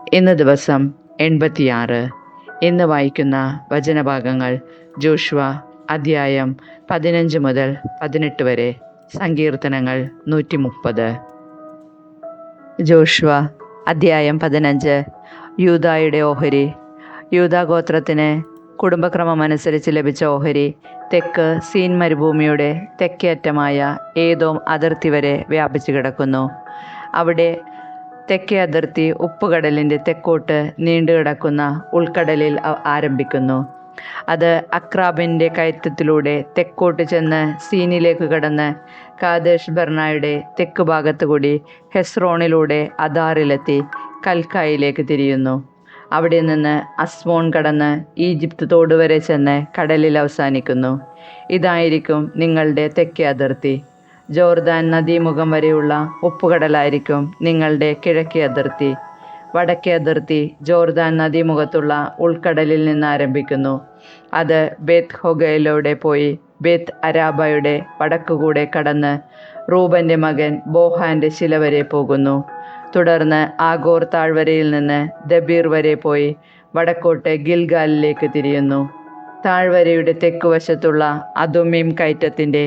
ഇന്ന് ദിവസം 86. ഇന്ന് വായിക്കുന്ന വചനഭാഗങ്ങൾ ജോഷുവ അദ്ധ്യായം 15 മുതൽ 18 വരെ. സങ്കീർത്തനങ്ങൾ 130. ജോഷുവ അദ്ധ്യായം 15. യൂദായുടെ ഓഹരി. യൂദാഗോത്രത്തിന് കുടുംബക്രമമനുസരിച്ച് ലഭിച്ച ഓഹരി തെക്ക് സീൻ മരുഭൂമിയുടെ തെക്കേ അറ്റമായ ഏദോം അതിർത്തി വരെ വ്യാപിച്ചു കിടക്കുന്നു. അവിടെ തെക്കേ അതിർത്തി ഉപ്പുകടലിൻ്റെ തെക്കോട്ട് നീണ്ടുകിടക്കുന്ന ഉൾക്കടലിൽ ആരംഭിക്കുന്നു. അത് അക്രാബിൻ്റെ കയറ്റത്തിലൂടെ തെക്കോട്ട് ചെന്ന് സീനിലേക്ക് കടന്ന് കാദേശ് ബർണയുടെ തെക്ക് ഭാഗത്തുകൂടി ഹെസ്രോണിലൂടെ അദാറിലെത്തി കൽക്കായിലേക്ക് തിരിയുന്നു. അവിടെ നിന്ന് അസ്മോൺ കടന്ന് ഈജിപ്ത് തോടുവരെ ചെന്ന് കടലിൽ അവസാനിക്കുന്നു. ഇതായിരിക്കും നിങ്ങളുടെ തെക്കേ അതിർത്തി. ജോർദാൻ നദീമുഖം വരെയുള്ള ഉപ്പുകടലായിരിക്കും നിങ്ങളുടെ കിഴക്കേ അതിർത്തി. വടക്കേ അതിർത്തി ജോർദാൻ നദീമുഖത്തുള്ള ഉൾക്കടലിൽ നിന്ന് ആരംഭിക്കുന്നു. അത് ബേത്ത് ഹൊഗയിലൂടെ പോയി ബേത്ത് അരാബയുടെ വടക്കുകൂടെ കടന്ന് റൂബൻ്റെ മകൻ ബോഹാൻ്റെ ശില വരെ പോകുന്നു. തുടർന്ന് ആഗോർ താഴ്വരയിൽ നിന്ന് ദബീർ വരെ പോയി വടക്കോട്ട് ഗിൽഗാലിലേക്ക് തിരിയുന്നു. താഴ്വരയുടെ തെക്കുവശത്തുള്ള അദുമീം കയറ്റത്തിൻ്റെ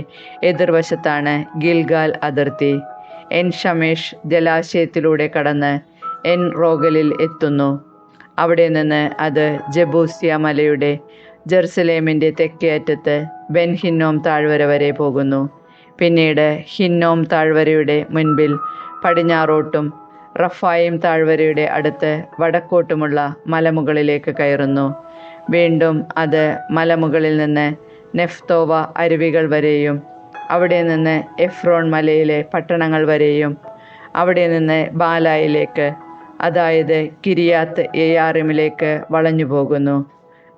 എതിർവശത്താണ് ഗിൽഗാൽ അതിർത്തി. എൻ ഷമേഷ് ജലാശയത്തിലൂടെ കടന്ന് എൻ റോഗലിൽ എത്തുന്നു. അവിടെ നിന്ന് അത് ജബൂസ്യ മലയുടെ ജെറുസലേമിൻ്റെ തെക്കേ അറ്റത്ത് ബെൻ ഹിന്നോം താഴ്വര വരെ പോകുന്നു. പിന്നീട് ഹിന്നോം താഴ്വരയുടെ മുൻപിൽ പടിഞ്ഞാറോട്ടും റഫായിം താഴ്വരയുടെ അടുത്ത് വടക്കോട്ടുമുള്ള മലമുകളിലേക്ക് കയറുന്നു. വീണ്ടും അത് മലമുകളിൽ നിന്ന് നെഫ്തോവ അരുവികൾ വരെയും അവിടെ നിന്ന് എഫ്രോൺ മലയിലെ പട്ടണങ്ങൾ വരെയും അവിടെ നിന്ന് ബാലായിലേക്ക്, അതായത് കിരിയാത്ത് യെയാറിമിലേക്ക് വളഞ്ഞു പോകുന്നു.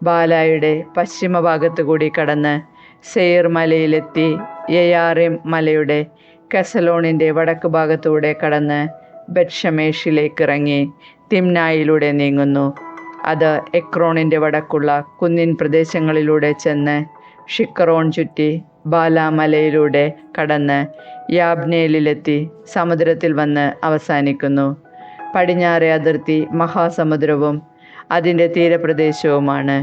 ബാലായുടെ പശ്ചിമ ഭാഗത്തു കൂടി കടന്ന് സെയർ മലയിലെത്തി യെയാറിം മലയുടെ കെസലോണിൻ്റെ വടക്ക് ഭാഗത്തൂടെ കടന്ന് ബെത്ഷമേഷിലേക്ക് ഇറങ്ങി തിമ്നായിലൂടെ നീങ്ങുന്നു. അത് എക്രോണിൻ്റെ വടക്കുള്ള കുന്നിൻ പ്രദേശങ്ങളിലൂടെ ചെന്ന് ഷിക്കറോൺ ചുറ്റി ബാലാമലയിലൂടെ കടന്ന് യാബ്നേലിലെത്തി സമുദ്രത്തിൽ വന്ന് അവസാനിക്കുന്നു. പടിഞ്ഞാറേ അതിർത്തി മഹാസമുദ്രവും അതിൻ്റെ തീരപ്രദേശവുമാണ്.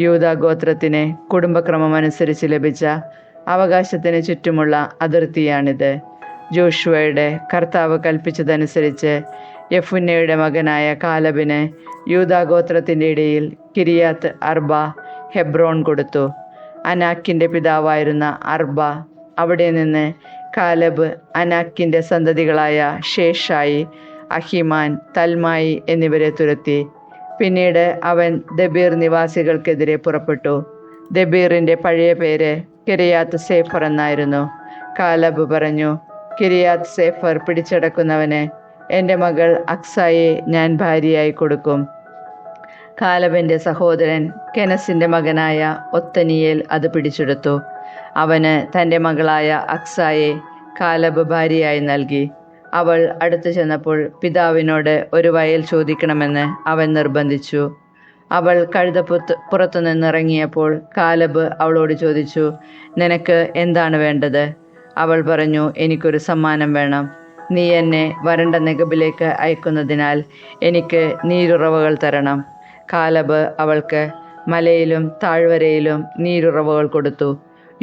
യൂദാഗോത്രത്തിന് കുടുംബക്രമമനുസരിച്ച് ലഭിച്ച അവകാശത്തിന് ചുറ്റുമുള്ള അതിർത്തിയാണിത്. ജോഷുവയുടെ കർത്താവ് കൽപ്പിച്ചതനുസരിച്ച് യെഫുന്നയുടെ മകനായ കാലബിന് യൂദാഗോത്രത്തിൻ്റെ ഇടയിൽ കിരിയാത്ത് അർബ ഹെബ്രോൺ കൊടുത്തു. അനാക്കിൻ്റെ പിതാവായിരുന്ന അർബ. അവിടെ നിന്ന് കാലബ് അനാക്കിൻ്റെ സന്തതികളായ ഷേഷായി, അഹിമാൻ, തൽമായി എന്നിവരെ തുരത്തി. പിന്നീട് അവൻ ദബീർ നിവാസികൾക്കെതിരെ പുറപ്പെട്ടു. ദബീറിൻ്റെ പഴയ പേര് കിരിയാത്ത് സേഫർ എന്നായിരുന്നു. കാലബ് പറഞ്ഞു, കിരിയാത്ത് സേഫർ പിടിച്ചടക്കുന്നവന് എൻ്റെ മകൾ അക്സായെ ഞാൻ ഭാര്യയായി കൊടുക്കും. കാലബിൻ്റെ സഹോദരൻ കെനസിൻ്റെ മകനായ ഒത്തനിയേൽ അത് പിടിച്ചെടുത്തു. അവന് തൻ്റെ മകളായ അക്സായെ കാലബ് ഭാര്യയായി നൽകി. അവൾ അടുത്തു ചെന്നപ്പോൾ പിതാവിനോട് ഒരു വയൽ ചോദിക്കണമെന്ന് അവൻ നിർബന്ധിച്ചു. അവൾ പുറത്തു നിന്നിറങ്ങിയപ്പോൾ കാലബ് അവളോട് ചോദിച്ചു, നിനക്ക് എന്താണ് വേണ്ടത്? അവൾ പറഞ്ഞു, എനിക്കൊരു സമ്മാനം വേണം. നീ എന്നെ വരണ്ട നെഗബിലേക്ക് അയക്കുന്നതിനാൽ എനിക്ക് നീരുറവകൾ തരണം. കാലബ് അവൾക്ക് മലയിലും താഴ്വരയിലും നീരുറവകൾ കൊടുത്തു.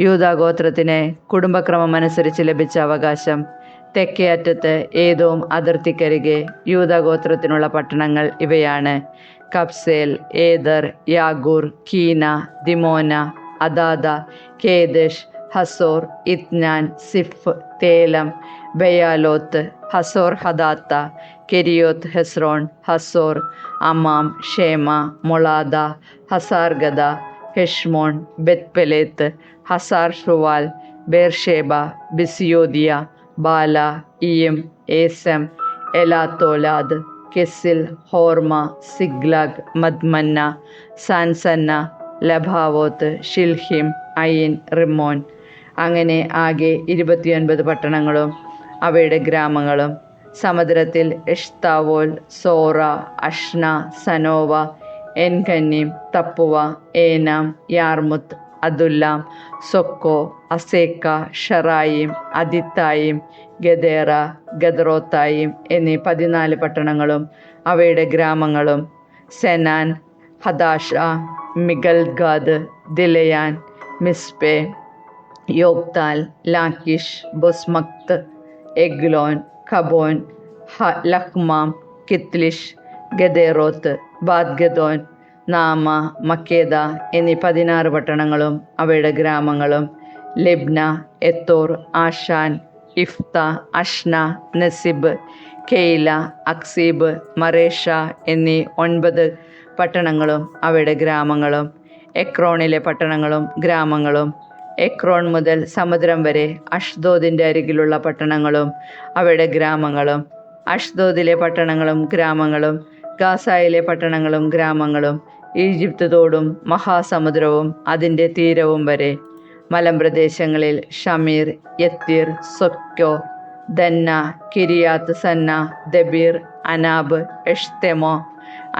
യൂദാഗോത്രത്തിന് കുടുംബക്രമമനുസരിച്ച് ലഭിച്ച അവകാശം തെക്കേ അറ്റത്ത് ഏദോം അതിർത്തിക്കരികെ യൂദാഗോത്രത്തിനുള്ള പട്ടണങ്ങൾ ഇവയാണ്: കബ്സേൽ, ഏദർ, യാഗൂർ, കീന, ദിമോന, അദാദ, കേദഷ്, ഹസോർ, ഇത്നാൻ, സിഫ്, തേലം, ബെയാലോത്ത്, ഹസോർ ഹദാത്ത, കെരിയോത്ത് ഹെസ്രോൺ, ഹസോർ, അമാം, ഷേമ, മൊളാദ, ഹസാർഗദ, ഹെഷ്മോൺ, ബെത്പെലേത്ത്, ഹസാർ ഷുവാൽ, ബേർഷേബ, ബിസിയോദിയ, ബാല, ഇയം, ഏസം, എലാത്തോലാദ്, കെസിൽ, ഹോർമ, സിഗ്ലാഗ്, മദ്മന്ന, സാൻസന്ന, ലഭാവോത്ത്, ഷിൽഹിം, അയിൻ, റിമ്മോൻ. അങ്ങനെ ആകെ 29 പട്ടണങ്ങളും അവയുടെ ഗ്രാമങ്ങളും. സമുദ്രത്തിൽ എഷ്താവോൽ, സോറ, അഷ്ന, സനോവ, എൻകന്നീം, തപ്പുവ, ഏനാം, യാർമുത്ത്, അതുല്ലാം, സൊക്കോ, അസേക്ക, ഷറായിം, അദിത്തായിം, ഗദേറ, ഗദറോത്തായിം എന്നീ 14 പട്ടണങ്ങളും അവയുടെ ഗ്രാമങ്ങളും സെനാൻ, ഹദാഷ, മിഗൽഗാദ്, ദിലയാൻ, മിസ്പെ, യോക്താൽ, ലാക്കിഷ്, ബൊസ്മക്ത്, എഗ്ലോൻ, കബോൻ, ലഹ്മാം, കിത്ലിഷ്, ഗദേറോത്ത്, ബാദ്ഗദോൻ, നാമ, മക്കേദ എന്നീ 16 പട്ടണങ്ങളും അവയുടെ ഗ്രാമങ്ങളും, ലിബ്ന, എത്തോർ, ആഷാൻ, ഇഫ്ത, അഷ്ന, നസിബ്, കെയില, അക്സീബ്, മറേഷ എന്നീ 9 പട്ടണങ്ങളും അവയുടെ ഗ്രാമങ്ങളും, എക്രോണിലെ പട്ടണങ്ങളും ഗ്രാമങ്ങളും, എക്രോൺ മുതൽ സമുദ്രം വരെ അഷ്ദോദിൻ്റെ അരികിലുള്ള പട്ടണങ്ങളും അവയുടെ ഗ്രാമങ്ങളും, അഷ്ദോദിലെ പട്ടണങ്ങളും ഗ്രാമങ്ങളും, ഗാസായിലെ പട്ടണങ്ങളും ഗ്രാമങ്ങളും, ഈജിപ്ത് തോടും മഹാസമുദ്രവും അതിൻ്റെ തീരവും വരെ, മലമ്പ്രദേശങ്ങളിൽ ഷമീർ, യത്തീർ, സൊക്കോ, ദന്ന, കിരിയാത്ത് സന്ന, ദബീർ, അനാബ്, എഷ്തെമോ,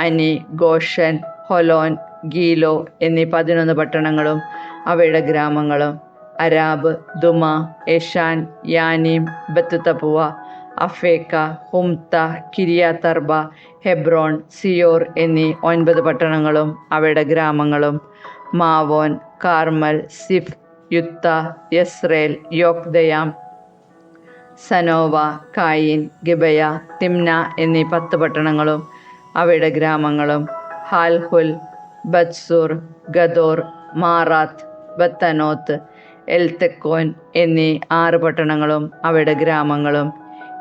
അനി, ഗോഷൻ, ഹൊലോൻ, ഗീലോ എന്നീ 11 പട്ടണങ്ങളും അവയുടെ ഗ്രാമങ്ങളും, അരാബ്, ദുമ, എഷാൻ, യാനീം, ബത്ത് തപ്പുവ, അഫേക്ക, ഹുംത, കിരിയാത്തർബ, ഹെബ്രോൺ, സിയോർ എന്നീ 9 പട്ടണങ്ങളും അവയുടെ ഗ്രാമങ്ങളും, Maon, Carmel, സിഫ്, Juttah, Jezreel, യോക്ദയാം, സനോവ, കായിൻ, ഗിബയ, Timnah എന്നീ 10 പട്ടണങ്ങളും അവയുടെ ഗ്രാമങ്ങളും, ഹാൽഹുൽ, ബത്സൂർ, ഗദോർ, മാറാത്ത്, ബത്തനോത്ത്, എൽതെക്കോൻ എന്നീ 6 പട്ടണങ്ങളും അവയുടെ ഗ്രാമങ്ങളും,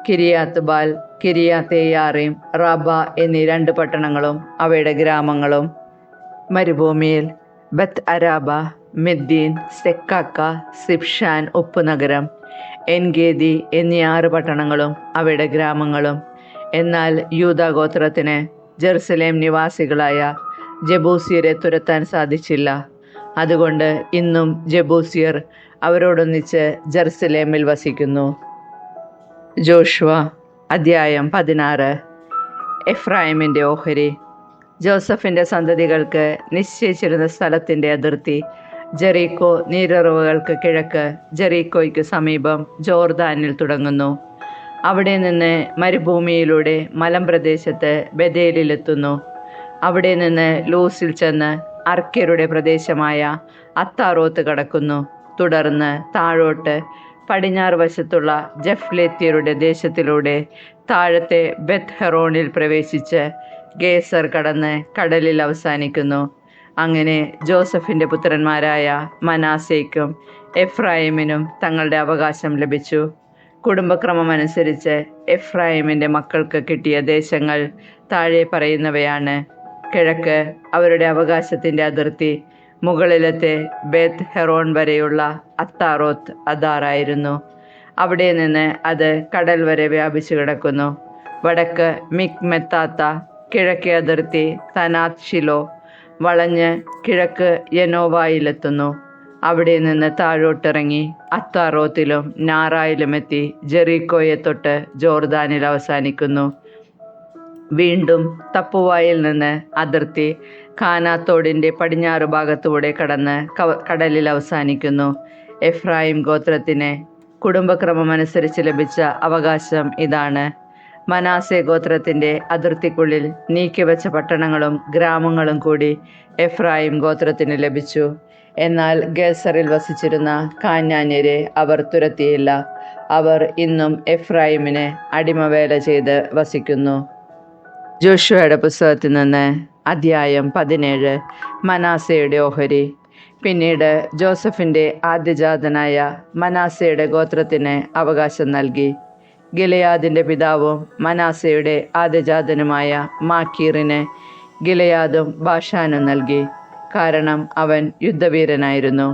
കിരിയാത്ത് ബാൽ, കിരിയാത്ത് യാറീം, റബ എന്നീ 2 പട്ടണങ്ങളും അവയുടെ ഗ്രാമങ്ങളും, മരുഭൂമിയിൽ ബത്ത് അരാബ, മിദ്ദീൻ, സെക്കാക്ക, സിബ്ഷാൻ ഉപ്പുനഗരം, എൻഗേദി എന്നീ 6 പട്ടണങ്ങളും അവയുടെ ഗ്രാമങ്ങളും. എന്നാൽ യൂദാഗോത്രത്തിന് ജെറുസലേം നിവാസികളായ ജബൂസിയരെ തുരത്താൻ സാധിച്ചില്ല. അതുകൊണ്ട് ഇന്നും ജബൂസിയർ അവരോടൊന്നിച്ച് ജെറുസലേമിൽ വസിക്കുന്നു. ജോഷുവ അധ്യായം 16. എഫ്രായിമിൻ്റെ ഓഹരി. ജോസഫിൻ്റെ സന്തതികൾക്ക് നിശ്ചയിച്ചിരുന്ന സ്ഥലത്തിൻ്റെ അതിർത്തി ജെറീക്കോ നീരുറവുകൾക്ക് കിഴക്ക്, ജെറീക്കോയ്ക്ക് സമീപം ജോർദാനിൽ തുടങ്ങുന്നു. അവിടെ നിന്ന് മരുഭൂമിയിലൂടെ മലമ്പ്രദേശത്ത് ബഥേലിലെത്തുന്നു. അവിടെ നിന്ന് ലൂസിൽ ചെന്ന് അർക്യരുടെ പ്രദേശമായ അത്താറോത്ത് കടക്കുന്നു. തുടർന്ന് താഴോട്ട് പടിഞ്ഞാറ് വശത്തുള്ള ജഫ്ലേത്യരുടെ ദേശത്തിലൂടെ താഴത്തെ ബെത്ത് ഹെറോണിൽ പ്രവേശിച്ച് ഗേസർ കടന്ന് കടലിൽ അവസാനിക്കുന്നു. അങ്ങനെ ജോസഫിൻ്റെ പുത്രന്മാരായ മനാസേക്കും എഫ്രായിമിനും തങ്ങളുടെ അവകാശം ലഭിച്ചു. കുടുംബക്രമമനുസരിച്ച് എഫ്രായിമിൻ്റെ മക്കൾക്ക് കിട്ടിയ ദേശങ്ങൾ താഴെ പറയുന്നവയാണ്. കിഴക്ക് അവരുടെ അവകാശത്തിൻ്റെ അതിർത്തി മുകളിലത്തെ ബെത്ത് ഹെറോൺ വരെയുള്ള അത്താറോത്ത് അദാറായിരുന്നു. അവിടെ നിന്ന് അത് കടൽ വരെ വ്യാപിച്ചു കിടക്കുന്നു. വടക്ക് മിക്മെത്താത്ത, കിഴക്കേ അതിർത്തി തനാത് ഷിലോ, വളഞ്ഞ് കിഴക്ക് യനോവായിലെത്തുന്നു. അവിടെ നിന്ന് താഴോട്ടിറങ്ങി അത്താറോത്തിലും നാറായിലുമെത്തി ജെറീക്കോയെ തൊട്ട് ജോർദാനിൽ അവസാനിക്കുന്നു. വീണ്ടും തപ്പുവായിൽ നിന്ന് അതിർത്തി കാനാത്തോടിൻ്റെ പടിഞ്ഞാറ് ഭാഗത്തൂടെ കടന്ന് കടലിൽ അവസാനിക്കുന്നു. എഫ്രായിം ഗോത്രത്തിന് കുടുംബക്രമമനുസരിച്ച് ലഭിച്ച അവകാശം ഇതാണ്. മനാസെ ഗോത്രത്തിൻ്റെ അതിർത്തിക്കുള്ളിൽ നീക്കിവെച്ച പട്ടണങ്ങളും ഗ്രാമങ്ങളും കൂടി എഫ്രായിം ഗോത്രത്തിന് ലഭിച്ചു. എന്നാൽ ഗേസറിൽ വസിച്ചിരുന്ന കാനാന്യരെ അവർ തുരത്തിയില്ല. അവർ ഇന്നും എഫ്രായിമിന് അടിമവേല ചെയ്ത് വസിക്കുന്നു. ജോഷുവയുടെ പുസ്തകത്തിൽ നിന്ന് അധ്യായം 17. മനാസയുടെ ഓഹരി. പിന്നീട് ജോസഫിൻ്റെ ആദ്യജാതനായ മനാസയുടെ ഗോത്രത്തിന് അവകാശം നൽകി. ഗിലെയാദിൻ്റെ പിതാവും മനാസയുടെ ആദ്യജാതനുമായ മാക്കീറിന് ഗിലെയാദും ബാഷാനും നൽകി. കാരണം അവൻ യുദ്ധവീരനായിരുന്നു.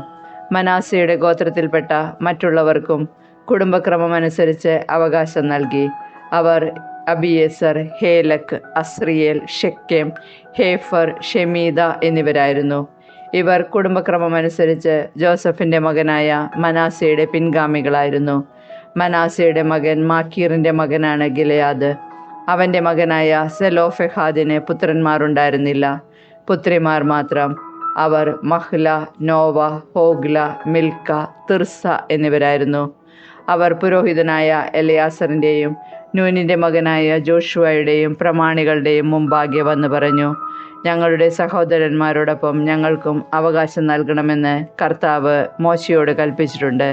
മനാസയുടെ ഗോത്രത്തിൽപ്പെട്ട മറ്റുള്ളവർക്കും കുടുംബക്രമമനുസരിച്ച് അവകാശം നൽകി. അവർ അബിയേസർ, ഹേലക്, അസ്രിയേൽ, ഷെക്കേം, ഹേഫർ, ഷെമീദ എന്നിവരായിരുന്നു. ഇവർ കുടുംബക്രമമനുസരിച്ച് ജോസഫിൻ്റെ മകനായ മനാസയുടെ പിൻഗാമികളായിരുന്നു. മനാസയുടെ മകൻ മാക്കീറിൻ്റെ മകനാണ് ഗിലെയാദ്. അവൻ്റെ മകനായ സെലോഫെഹാദിന് പുത്രന്മാരുണ്ടായിരുന്നില്ല, പുത്രിമാർ മാത്രം. അവർ മഹ്ല, നോവ, ഹോഗ്ല, മിൽക്ക, തിർസ എന്നിവരായിരുന്നു. അവർ പുരോഹിതനായ എലയാസറിൻ്റെയും നൂനിൻ്റെ മകനായ ജോഷുവയുടെയും പ്രമാണികളുടെയും മുമ്പാകെ വന്നു പറഞ്ഞു, ഞങ്ങളുടെ സഹോദരന്മാരോടൊപ്പം ഞങ്ങൾക്കും അവകാശം നൽകണമെന്ന് കർത്താവ് മോശയോട് കൽപ്പിച്ചിട്ടുണ്ട്.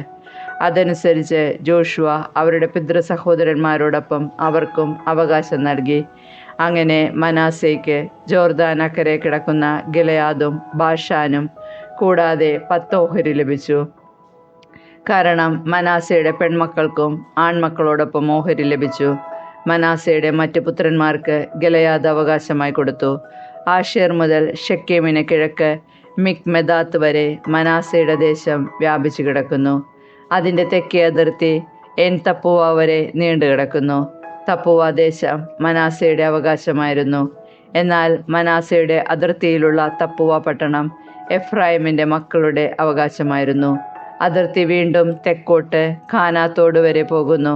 അതനുസരിച്ച് ജോഷുവ അവരുടെ പിതൃസഹോദരന്മാരോടൊപ്പം അവർക്കും അവകാശം നൽകി. അങ്ങനെ മനാസേക്ക് ജോർദാൻ അക്കരെ കിടക്കുന്ന ഗിലെയാദും ബാഷാനും കൂടാതെ 10 ഓഹരി ലഭിച്ചു. കാരണം മനാസയുടെ പെൺമക്കൾക്കും ആൺമക്കളോടൊപ്പം ഓഹരി ലഭിച്ചു. മനാസയുടെ മറ്റ് പുത്രന്മാർക്ക് ഗിലെയാദ് അവകാശമായി കൊടുത്തു. ആഷേർ മുതൽ ഷെക്കേമിന് കിഴക്ക് മിക്മെദാത്ത് വരെ മനാസയുടെ ദേശം വ്യാപിച്ചു കിടക്കുന്നു. അതിൻ്റെ തെക്കേ അതിർത്തി എൻ തപ്പുവ വരെ നീണ്ടു കിടക്കുന്നു. തപ്പുവ ദേശം മനാസയുടെ അവകാശമായിരുന്നു. എന്നാൽ മനാസയുടെ അതിർത്തിയിലുള്ള തപ്പുവ പട്ടണം എഫ്രായിമിൻ്റെ മക്കളുടെ അവകാശമായിരുന്നു. അതിർത്തി വീണ്ടും തെക്കോട്ട് കാനാത്തോട് വരെ പോകുന്നു.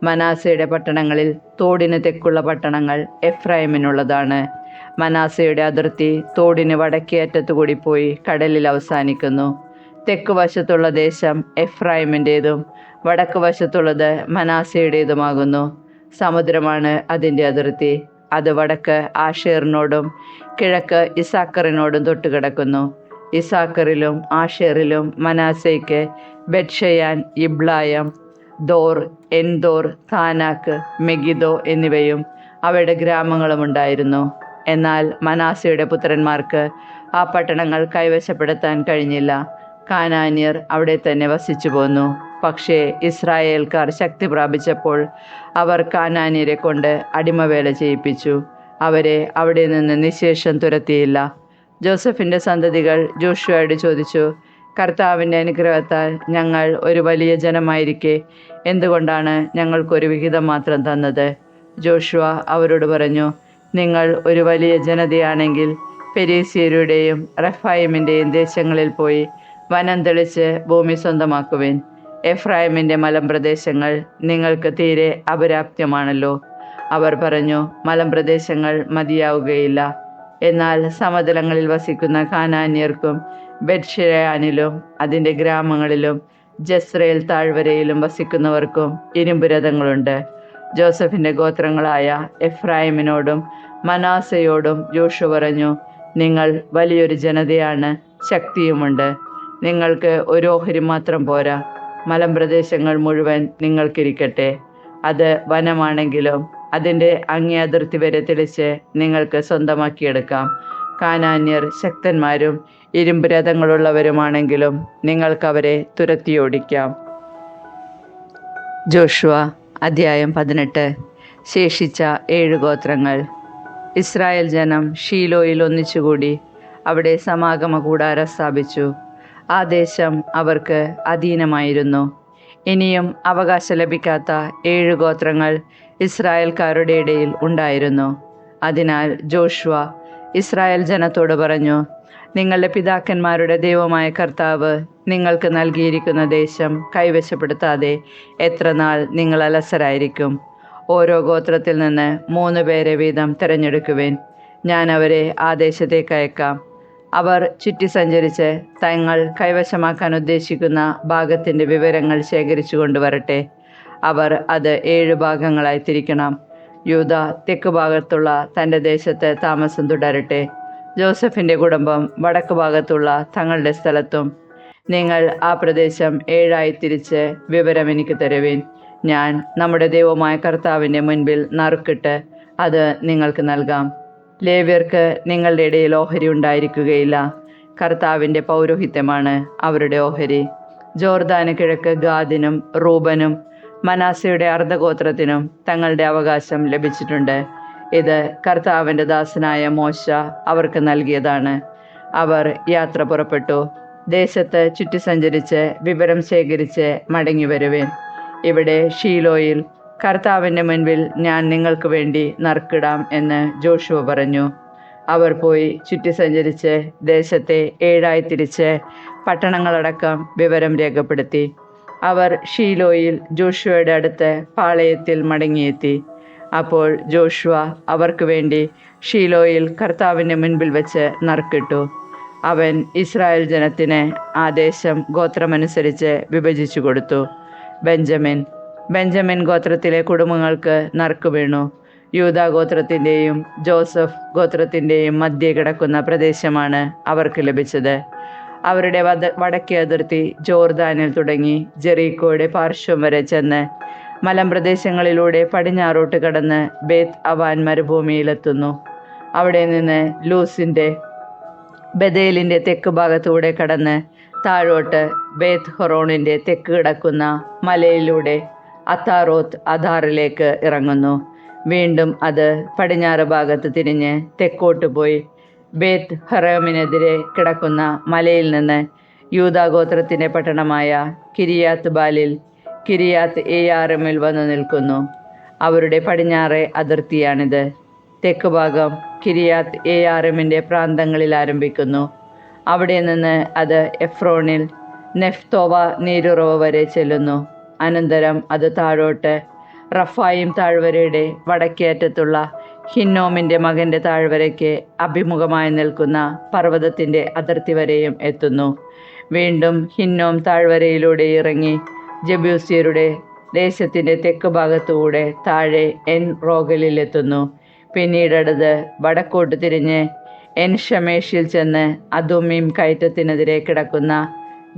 മനാസയുടെ പട്ടണങ്ങളിൽ തോടിന് തെക്കുള്ള പട്ടണങ്ങൾ എഫ്രായിമിനുള്ളതാണ്. മനാസയുടെ അതിർത്തി തോടിന് വടക്കേ അറ്റത്തുകൂടി പോയി കടലിൽ അവസാനിക്കുന്നു. തെക്ക് വശത്തുള്ള ദേശം എഫ്രായിമിൻ്റേതും വടക്ക് വശത്തുള്ളത് മനാസയുടേതുമാകുന്നു. സമുദ്രമാണ് അതിൻ്റെ അതിർത്തി. അത് വടക്ക് ആഷേറിനോടും കിഴക്ക് ഇസാക്കറിനോടും തൊട്ടുകിടക്കുന്നു. ഇസാക്കറിലും ആഷേറിലും മനാസയ്ക്ക് ബെത്ഷെയാൻ, ഇബ്ലായം, ദോർ, എൻദോർ, താനാക്ക്, മെഗിദോ എന്നിവയും അവയുടെ ഗ്രാമങ്ങളും ഉണ്ടായിരുന്നു. എന്നാൽ മനാസയുടെ പുത്രന്മാർക്ക് ആ പട്ടണങ്ങൾ കൈവശപ്പെടുത്താൻ കഴിഞ്ഞില്ല. കാനാന്യർ അവിടെ തന്നെ വസിച്ചു പോന്നു. പക്ഷേ ഇസ്രായേൽക്കാർ ശക്തി പ്രാപിച്ചപ്പോൾ അവർ കാനാന്യരെ കൊണ്ട് അടിമവേല ചെയ്യിപ്പിച്ചു. അവരെ അവിടെ നിന്ന് നിശേഷം തുരത്തിയില്ല. ജോസഫിൻ്റെ സന്തതികൾ ജോഷുവയോട് ചോദിച്ചു, കർത്താവിൻ്റെ അനുഗ്രഹത്താൽ ഞങ്ങൾ ഒരു വലിയ ജനമായിരിക്കെ എന്തുകൊണ്ടാണ് ഞങ്ങൾക്കൊരു വിഹിതം മാത്രം തന്നത്? ജോഷുവ അവരോട് പറഞ്ഞു, നിങ്ങൾ ഒരു വലിയ ജനതയാണെങ്കിൽ പെരീസ്യരുടെയും റഫായിമിൻ്റെയും ദേശങ്ങളിൽ പോയി വനം തെളിച്ച് ഭൂമി സ്വന്തമാക്കുവിൻ. എഫ്രായിമിൻ്റെ മലമ്പ്രദേശങ്ങൾ നിങ്ങൾക്ക് തീരെ അപര്യാപ്തമാണല്ലോ. അവർ പറഞ്ഞു, മലമ്പ്രദേശങ്ങൾ മതിയാവുകയില്ല. എന്നാൽ സമതലങ്ങളിൽ വസിക്കുന്ന കാനാന്യർക്കും ബെത്ഷെയാനിലും അതിൻ്റെ ഗ്രാമങ്ങളിലും ജസ്രയേൽ താഴ്വരയിലും വസിക്കുന്നവർക്കും ഇരുമ്പ് രഥങ്ങളുണ്ട്. ജോസഫിൻ്റെ ഗോത്രങ്ങളായ എഫ്രായിമിനോടും മനാസയോടും ജോഷുവ പറഞ്ഞു, നിങ്ങൾ വലിയൊരു ജനതയാണ്, ശക്തിയുമുണ്ട്. നിങ്ങൾക്ക് ഒരു ഓഹരി മാത്രം പോരാ. മലമ്പ്രദേശങ്ങൾ മുഴുവൻ നിങ്ങൾക്കിരിക്കട്ടെ. അത് വനമാണെങ്കിലും അതിൻ്റെ അങ്ങേ അതിർത്തി വരെ തെളിച്ച് നിങ്ങൾക്ക് സ്വന്തമാക്കിയെടുക്കാം. കാനാന്യർ ശക്തന്മാരും ഇരുമ്പ് രഥങ്ങളുള്ളവരുമാണെങ്കിലും നിങ്ങൾക്കവരെ തുരത്തിയോടിക്കാം. ജോഷുവ അധ്യായം 18. ശേഷിച്ച 7 ഗോത്രങ്ങൾ. ഇസ്രായേൽ ജനം ഷീലോയിൽ ഒന്നിച്ചുകൂടി അവിടെ സമാഗമ കൂടാരം സ്ഥാപിച്ചു. ആ ദേശം അവർക്ക് അധീനമായിരുന്നു. ഇനിയും അവകാശം ലഭിക്കാത്ത 7 ഗോത്രങ്ങൾ ഇസ്രായേൽക്കാരുടെ ഇടയിൽ ഉണ്ടായിരുന്നു. അതിനാൽ ജോഷുവ ഇസ്രായേൽ ജനത്തോട് പറഞ്ഞു, നിങ്ങളുടെ പിതാക്കന്മാരുടെ ദൈവമായ കർത്താവ് നിങ്ങൾക്ക് നൽകിയിരിക്കുന്ന ദേശം കൈവശപ്പെടുത്താതെ എത്ര നാൾ നിങ്ങൾ അലസരായിരിക്കും? ഓരോ ഗോത്രത്തിൽ നിന്ന് 3 പേരെ വീതം തിരഞ്ഞെടുക്കുവിൻ. ഞാൻ അവരെ ആ ദേശത്തേക്ക് അയക്കാം. അവർ ചുറ്റി സഞ്ചരിച്ച് തങ്ങൾ കൈവശമാക്കാൻ ഉദ്ദേശിക്കുന്ന ഭാഗത്തിൻ്റെ വിവരങ്ങൾ ശേഖരിച്ചു കൊണ്ടുവരട്ടെ. അവർ അത് 7 ഭാഗങ്ങളായി തിരിക്കണം. യൂദ തെക്ക് ഭാഗത്തുള്ള തൻ്റെ ദേശത്ത് താമസം തുടരട്ടെ. ജോസഫിൻ്റെ കുടുംബം വടക്ക് ഭാഗത്തുള്ള തങ്ങളുടെ സ്ഥലത്തും. നിങ്ങൾ ആ പ്രദേശം 7ആയി തിരിച്ച് വിവരം എനിക്ക് തരുവിൻ. ഞാൻ നമ്മുടെ ദൈവമായ കർത്താവിൻ്റെ മുൻപിൽ നറുക്കിട്ട് അത് നിങ്ങൾക്ക് നൽകാം. ലേവ്യർക്ക് നിങ്ങളുടെ ഇടയിൽ ഓഹരി ഉണ്ടായിരിക്കുകയില്ല. കർത്താവിൻ്റെ പൗരോഹിത്യമാണ് അവരുടെ ഓഹരി. ജോർദാന് കിഴക്ക് ഗാദിനും റൂബനും മനാസയുടെ അർദ്ധഗോത്രത്തിനും തങ്ങളുടെ അവകാശം ലഭിച്ചിട്ടുണ്ട്. ഇത് കർത്താവിൻ്റെ ദാസനായ മോശ അവർക്ക് നൽകിയതാണ്. അവർ യാത്ര പുറപ്പെട്ടു. ദേശത്ത് ചുറ്റി സഞ്ചരിച്ച് വിവരം ശേഖരിച്ച് മടങ്ങി വരുവേൻ. ഇവിടെ ഷീലോയിൽ കർത്താവിൻ്റെ മുൻപിൽ ഞാൻ നിങ്ങൾക്ക് വേണ്ടി നറുക്കിടാം എന്ന് ജോഷുവ പറഞ്ഞു. അവർ പോയി ചുറ്റി സഞ്ചരിച്ച് ദേശത്തെ 7ആയി തിരിച്ച് പട്ടണങ്ങളടക്കം വിവരം രേഖപ്പെടുത്തി. അവർ ഷീലോയിൽ ജോഷുവയുടെ അടുത്ത് പാളയത്തിൽ മടങ്ങിയെത്തി. അപ്പോൾ ജോഷുവ അവർക്ക് വേണ്ടി ഷീലോയിൽ കർത്താവിൻ്റെ മുൻപിൽ വെച്ച് നറുക്കിട്ടു. അവൻ ഇസ്രായേൽ ജനത്തിന് ആ ദേശം ഗോത്രമനുസരിച്ച് വിഭജിച്ചു കൊടുത്തു. ബെഞ്ചമിൻ, ബെഞ്ചമിൻ ഗോത്രത്തിലെ കുടുംബങ്ങൾക്ക് നറുക്കു വീണു. യൂദാ ഗോത്രത്തിൻ്റെയും ജോസഫ് ഗോത്രത്തിൻ്റെയും മധ്യേ കിടക്കുന്ന പ്രദേശമാണ് അവർക്ക് ലഭിച്ചത്. അവരുടെ വടക്കേ അതിർത്തി ജോർദാനിൽ തുടങ്ങി ജെറീക്കോയുടെ പാർശ്വം വരെ ചെന്ന് മലമ്പ്രദേശങ്ങളിലൂടെ പടിഞ്ഞാറോട്ട് കടന്ന് ബേത്ത് അവാൻ മരുഭൂമിയിലെത്തുന്നു. അവിടെ നിന്ന് ലൂസിൻ്റെ ബദേലിൻ്റെ തെക്ക് ഭാഗത്തൂടെ കടന്ന് താഴോട്ട് ബേത്ത് ഹൊറോണിൻ്റെ തെക്ക് കിടക്കുന്ന മലയിലൂടെ അത്താറോത്ത് അദാറിലേക്ക് ഇറങ്ങുന്നു. വീണ്ടും അത് പടിഞ്ഞാറ് ഭാഗത്ത് തിരിഞ്ഞ് തെക്കോട്ട് പോയി ബേത്ത് ഹറമിനെതിരെ കിടക്കുന്ന മലയിൽ നിന്ന് യൂദാഗോത്രത്തിൻ്റെ പട്ടണമായ കിരിയാത്ത് ബാലിൽ കിരിയാത്ത് ഏയാറിമിൽ വന്നു നിൽക്കുന്നു. അവരുടെ പടിഞ്ഞാറേ അതിർത്തിയാണിത്. തെക്ക് ഭാഗം കിരിയാത്ത് ഏയാറിമിൻ്റെ പ്രാന്തങ്ങളിൽ ആരംഭിക്കുന്നു. അവിടെ നിന്ന് അത് എഫ്രോണിൽ നെഫ്തോവ നീരുറവ് വരെ ചെല്ലുന്നു. അനന്തരം അത് താഴോട്ട് റഫായിം താഴ്വരയുടെ വടക്കേറ്റത്തുള്ള ഹിന്നോമിൻ്റെ മകൻ്റെ താഴ്വരയ്ക്ക് അഭിമുഖമായി നിൽക്കുന്ന പർവ്വതത്തിൻ്റെ അതിർത്തി വരെയും എത്തുന്നു. വീണ്ടും ഹിന്നോം താഴ്വരയിലൂടെ ഇറങ്ങി ജബൂസ്യരുടെ ദേശത്തിൻ്റെ തെക്ക് ഭാഗത്തുകൂടെ താഴെ എൻ റോഗലിലെത്തുന്നു. പിന്നീടത് വടക്കോട്ട് തിരിഞ്ഞ് എൻ ഷമേഷിൽ ചെന്ന് അദുമ്മീം കയറ്റത്തിനെതിരെ കിടക്കുന്ന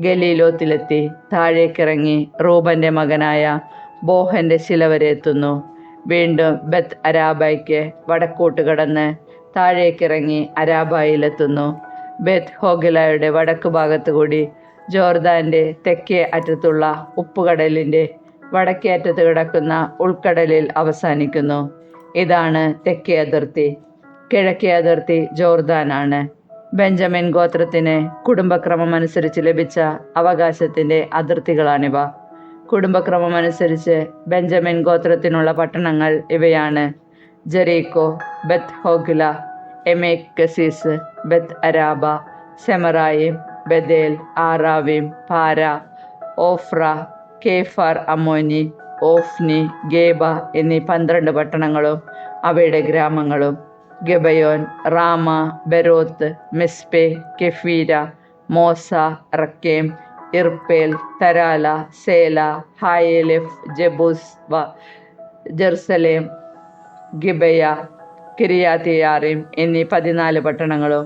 ഗലീലോത്തിലെത്തി താഴേക്കിറങ്ങി റൂബൻ്റെ മകനായ ബോഹൻ്റെ ശില വരെ എത്തുന്നു. വീണ്ടും ബത്ത് അരാബയ്ക്ക് വടക്കോട്ട് കടന്ന് താഴേക്കിറങ്ങി അരാബായിലെത്തുന്നു. ബത്ത് ഹോഗലയുടെ വടക്ക് ഭാഗത്തു കൂടി ജോർദാൻ്റെ തെക്കേ അറ്റത്തുള്ള ഉപ്പുകടലിൻ്റെ വടക്കേ അറ്റത്ത് കിടക്കുന്ന ഉൾക്കടലിൽ അവസാനിക്കുന്നു. ഇതാണ് തെക്കേ അതിർത്തി. കിഴക്കേ അതിർത്തി ജോർദാനാണ്. ബെഞ്ചമിൻ ഗോത്രത്തിന് കുടുംബക്രമമനുസരിച്ച് ലഭിച്ച അവകാശത്തിൻ്റെ അതിർത്തികളാണിവ. കുടുംബക്രമമനുസരിച്ച് ബെഞ്ചമിൻ ഗോത്രത്തിനുള്ള പട്ടണങ്ങൾ ഇവയാണ്: ജെറീക്കോ, ബത്ത് ഹോഗ്ല, എമേക് കസീസ്, ബത്ത് അരാബ, സെമറായിം, ബദേൽ, ആറാവീം, പാര, ഓഫ്ര, കേഫാർ അമ്മോനി, ഓഫ്നി, ഗേബ എന്നീ 12 പട്ടണങ്ങളും അവയുടെ ഗ്രാമങ്ങളും. ഗബയോൻ, റാമ, ബെരോത്ത്, മിസ്പെ, കെഫീര, മോസ, റക്കേം, ഇർപ്പേൽ, തരാല, സേല, ഹായേലെഫ്, ജബൂസ്, ജെറുസലേം, ഗിബയ, കിരിയാത്തിയാറിം എന്നീ 14 പട്ടണങ്ങളും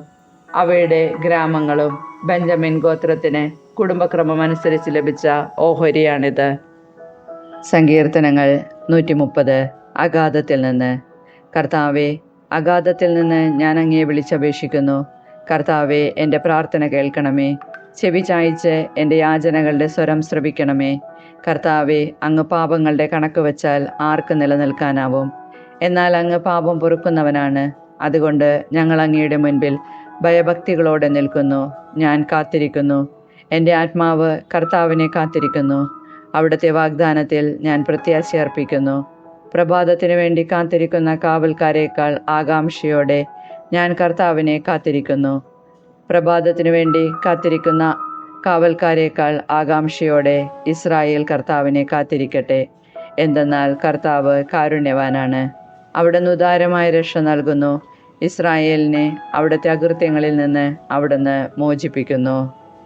അവയുടെ ഗ്രാമങ്ങളും. ബെഞ്ചമിൻ ഗോത്രത്തിന് കുടുംബക്രമമനുസരിച്ച് ലഭിച്ച ഓഹരിയാണിത്. സങ്കീർത്തനങ്ങൾ 130. അഗാധത്തിൽ നിന്ന്. കർത്താവേ, അഗാധത്തിൽ നിന്ന് ഞാൻ അങ്ങയെ വിളിച്ചപേക്ഷിക്കുന്നു. കർത്താവേ, എൻ്റെ പ്രാർത്ഥന കേൾക്കണമേ. ചെവി ചായ്ച്ച് എൻ്റെ യാചനകളുടെ സ്വരം ശ്രവിക്കണമേ. കർത്താവേ, അങ്ങ് പാപങ്ങളുടെ കണക്ക് വച്ചാൽ ആർക്ക് നിലനിൽക്കാനാവും? എന്നാൽ അങ്ങ് പാപം പൊറുക്കുന്നവനാണ്. അതുകൊണ്ട് ഞങ്ങൾ അങ്ങയുടെ മുൻപിൽ ഭയഭക്തികളോടെ നിൽക്കുന്നു. ഞാൻ കാത്തിരിക്കുന്നു. എൻ്റെ ആത്മാവ് കർത്താവിനെ കാത്തിരിക്കുന്നു. അവിടുത്തെ വാഗ്ദാനത്തിൽ ഞാൻ പ്രത്യാശ അർപ്പിക്കുന്നു. പ്രഭാതത്തിനു വേണ്ടി കാത്തിരിക്കുന്ന കാവൽക്കാരേക്കാൾ ആകാംക്ഷയോടെ ഞാൻ കർത്താവിനെ കാത്തിരിക്കുന്നു. പ്രഭാതത്തിനു വേണ്ടി കാത്തിരിക്കുന്ന കാവൽക്കാരേക്കാൾ ആകാംക്ഷയോടെ ഇസ്രായേൽ കർത്താവിനെ കാത്തിരിക്കട്ടെ. എന്തെന്നാൽ കർത്താവ് കാരുണ്യവാനാണ്. അവിടുന്ന് ഉദാരമായ രക്ഷ നൽകുന്നു. ഇസ്രായേലിനെ അവിടുത്തെ അകൃത്യങ്ങളിൽ നിന്ന് അവിടുന്ന് മോചിപ്പിക്കുന്നു.